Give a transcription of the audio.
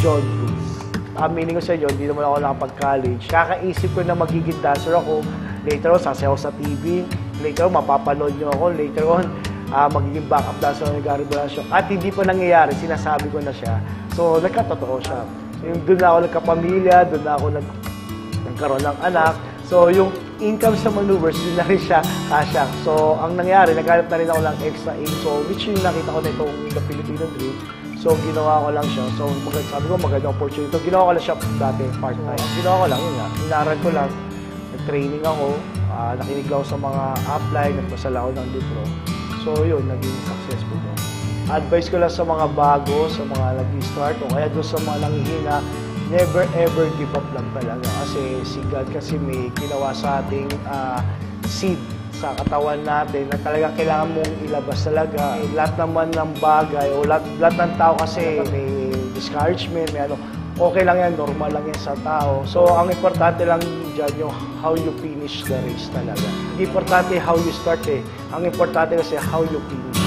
John Cruz. Aminin ko sa inyo, hindi naman ako nakapag-college. Kakaisip ko na magiging dancer ako. Later on, sasayaw sa TV. Later on, mapapanood nyo ako. Later on, magiging backup dancer ng Gary Bulacio. At hindi pa nangyayari, sinasabi ko na siya. So, nagkatotoo siya. Doon na ako nagkapamilya, doon na ako nagkaroon ng anak. So, yung income sa maneuvers, doon na rin siya kasya. So, ang nangyari, naghanap na rin ako ng extra income. So, which yung nakita ko na itong The Filipino Dream. So, ginawa ko lang siya. So, sabi ko, magandang opportunity. So, ginawa ko lang siya dati, part-time. Ginawa ko lang, yun nga. Inaral ko lang. Nag-training ako. Nakinig ako sa mga upline. Nagpasala ako ng libro. So, yun, naging successful ko. Advice ko lang sa mga bago, sa mga nag-start, o kaya doon sa mga nanghihina, never ever give up lang talaga. Kasi si God kasi may ginawa sa ating seed sa katawan natin na talaga kailangan mong ilabas talaga. Lahat naman ng bagay o lahat ng tao kasi may discouragement, may ano, okay lang yan, normal lang yan sa tao. So, ang importante lang dyan yung how you finish the race talaga. Hindi importante how you start eh. Ang importante kasi how you finish.